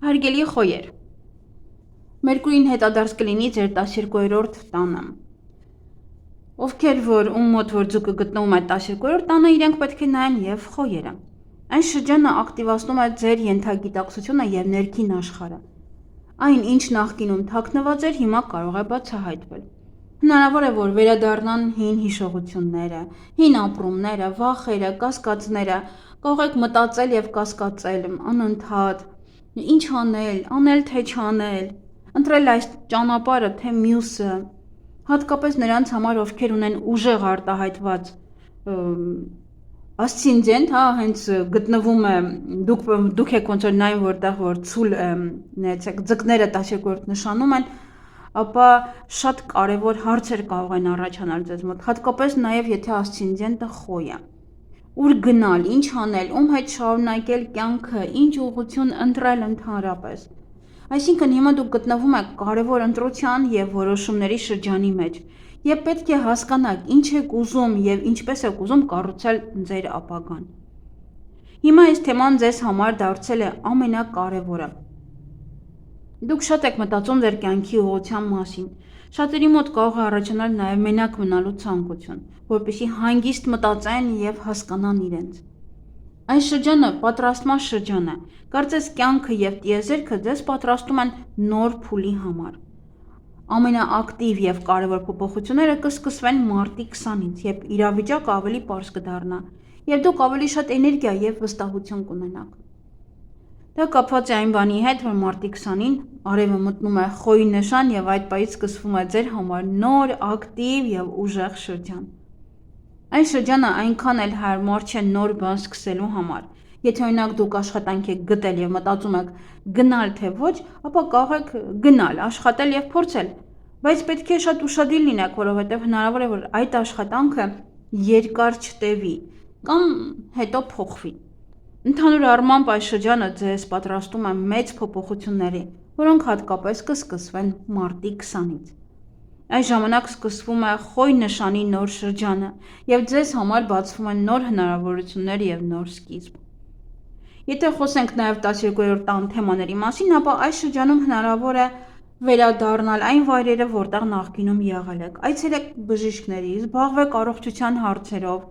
Հարգելի խոյեր, Մերկուրին հետադարձ կլինի ձեր 12-րդ տանը։ Ովքեր որ մոտ որ ձուկը գտնվում է 12-րդ տանը, իրենք պետք է նայեն եւ խոյերը։ Այն շրջանը ակտիվացնում է ձեր ենթագիտակցությունը եւ ներքին աշխարհը։ Այն, ինչ նախկինում թաքնված էր, հիմա կարող է բացահայտվել։ Հնարավոր է, որ վերադառնան հին հիշողությունները, հին ապրումները, վախերը, կասկածները, կարող եք մտածել եւ կասկածել անընդհատ, ինչ անել թե չանել, ընտրել այս ճանապարհը թե մյուսը, հատկապես նրանց համար, ովքեր ունեն ուժեղ արտահայտված ասցենդենտ, հենց գտնվում է դուք եք ոնց որ նայում որտեղ որ ցուլ ձկները 12-րդ նշանում են, ապա շատ կարևոր հարցեր կարող են առաջանալ ձեզ մոտ, հատկապես նաև եթե ասցենդենտը խոյ է։ Ուր գնալ, ինչ անել, ում հետ շարունակել կյանքը, ինչ ուղղություն ընտրել ընդհանրապես։ Այսինքն հիմա դուք գտնվում եք կարևոր ընտրության եւ որոշումների շրջանի մեջ, եւ պետք է հասկանաք ինչ եք ուզում եւ ինչպես եք ուզում կառուցել ձեր ապագան։ Հիմա այս թեման ձեզ համար դարձել է ամենակարևորը։ Դուք շատ եք մտածում ձեր կյանքի ուղղության մասին։ Շատերի մոտ կարող է առաջանալ նաև մենակ մնալու ցանկություն, որպեսզի հանգիստ մտածեն եւ հասկանան իրենց։ Այս շրջանը պատրաստման շրջան է։ Կարծես կյանքը եւ տիեզերքը ձեզ պատրաստում են նոր փուլի համար։ Ամենաակտիվ եւ կարևոր փոփոխությունները կսկսվեն մարտի 20-ից, երբ իրավիճակը ավելի պարզ կդառնա, եւ դուք ավելի շատ էներգիա եւ վստահություն կունենաք։ Դա կապված է այն բանի հետ, որ մարտի 20-ին արևը մտնում է խոյի նշան եւ այդ պահից սկսվում է ձեր համար նոր, ակտիվ եւ ուժեղ շրջան։ Այս շրջանը այնքան էլ հարմար չէ նոր բան սկսելու համար։ Եթե օրինակ դուք աշխատանք եք գտել եւ մտածում եք գնալ թե ոչ, ապա կարող եք գնալ, աշխատել եւ փորձել, բայց պետք է շատ ուշադիր լինեք, որովհետեւ հնարավոր է որ այդ աշխատանքը երկար չտևի կամ հետո փոխվի։ Ընդհանուր առմամբ այս շրջանը ձեզ պատրաստում է մեծ փոփոխությունների, որոնք հատկապես կսկսվեն մարտի 20-ից։ Այս ժամանակ սկսվում է խոյ նշանի նոր շրջանը եւ ձեզ համար բացվում են նոր հնարավորություններ եւ նոր սկիզբ։ Եթե խոսենք նաեւ 12-րդ տան թեմաների մասին, ապա այս շրջանում հնարավոր է վերադառնալ այն վայրերը, որտեղ նախկինում եղել եք։ Այցելեք բժիշկների, զբաղվեք առողջության հարցերով,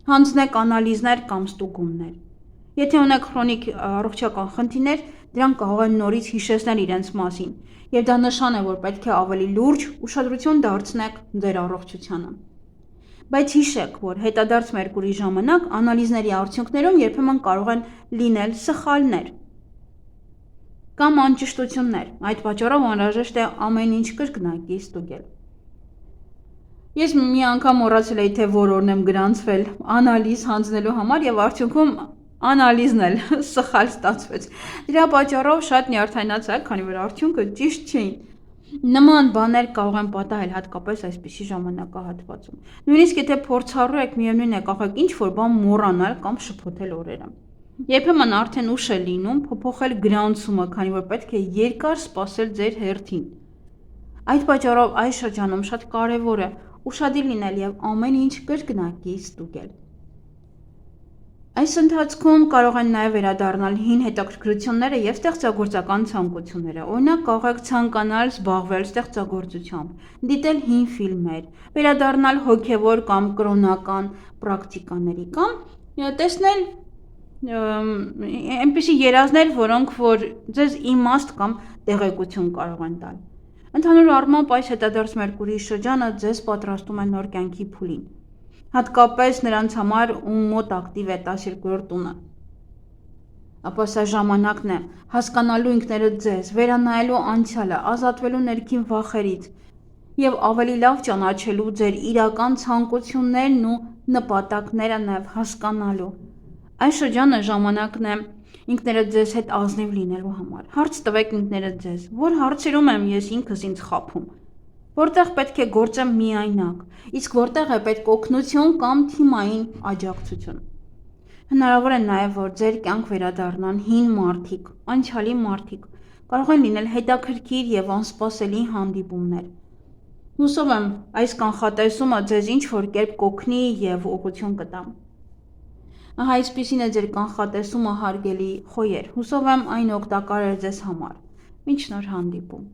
հանձնեք անալիզներ կամ ստուգումներ։ Եթե ունեք քրոնիկ առողջական խնդիրներ, դրանք կարող են նորից հիշեցնել իրենց մասին, եւ դա նշան է, որ պետք է ավելի լուրջ ուշադրություն դարձնեք ձեր առողջությանը։ Բայց հիշեք, որ հետադարձ Մերկուրի ժամանակ անալիզների արդյունքներում երբեմն կարող են լինել սխալներ կամ անճշտություններ, այդ պատճառով անհրաժեշտ է ամեն ինչ կրկնակի ստուգել։ Ես մի անգամ մոռացել էի, թե որ օրն եմ գրանցվել անալիզ հանձնելու համար եւ արդյունքում անալիզն էլ սխալ ստացվեց։ Դրա պատճառով շատ նյարդայնացա, քանի որ արդյունքը ճիշտ չէին։ Նման բաներ կարող են պատահել հատկապես այսպիսի ժամանակահատվածում։ Նույնիսկ եթե փորձառու եք, միևնույն է կարող եք ինչ-որ բան մոռանալ կամ շփոթել օրերը։ Երբեմն արդեն ուշ է լինում փոփոխել գրանցումը, քանի որ պետք է երկար սպասել ձեր հերթին։ Այդ պատճառով այս շրջանում շատ կարևոր է ուշադիր լինել եւ ամեն ինչ կրկնակի ստուգել։ Այս ընթացքում կարող են նաև վերադառնալ հին հետաքրքրությունները եւ ստեղծագործական ցանկությունները։ Օրինակ կարող եք ցանկանալ զբաղվել ստեղծագործությամբ, դիտել հին ֆիլմեր, վերադառնալ հոգեվոր կամ կրոնական պրակտիկաների կամ տեսնել այնպիսի երազներ, որոնք որ ձեզ իմաստ կամ տեղեկություն կարող են տալ։ Ընդհանուր առմամբ այս հետադարձ Մերկուրիի շրջանը ձեզ պատրաստում է նոր կյանքի փուլին։ Հատկապես նրանց համար, ում մոտ ակտիվ է 12-րդ տունը։ Ապա սա ժամանակն է հասկանալու ինքներդ ձեզ, վերանայելու անցյալը, ազատվելու ներքին վախերից եւ ավելի լավ ճանաչելու ձեր իրական ցանկություններն ու նպատակները նաեւ հասկանալու։ Այս շրջանը ժամանակն է ինքներդ ձեզ հետ ազնիվ լինելու համար։ Հարց տվեք ինքներդ ձեզ, որ հարցերում եմ ես ինքս ինձ խաբում։ Որտեղ պետք է գործեմ միայնակ, իսկ որտեղ է պետք օգնություն կամ թիմային աջակցություն։ Հնարավոր է նաև, որ ձեր կյանք վերադառնան հին մարդիկ, անցյալի մարդիկ, կարող են լինել հետաքրքիր եւ անսպասելի հանդիպումներ։ Հուսով եմ, այս կանխատեսումը ձեզ ինչ որ կերպ կօգնի եւ ուղղություն կտա։ Ահա այսպիսին է ձեր կանխատեսումը, հարգելի խոյեր։ Հուսով եմ այն օգտակար էր ձեզ համար։ Մինչ նոր հանդիպում։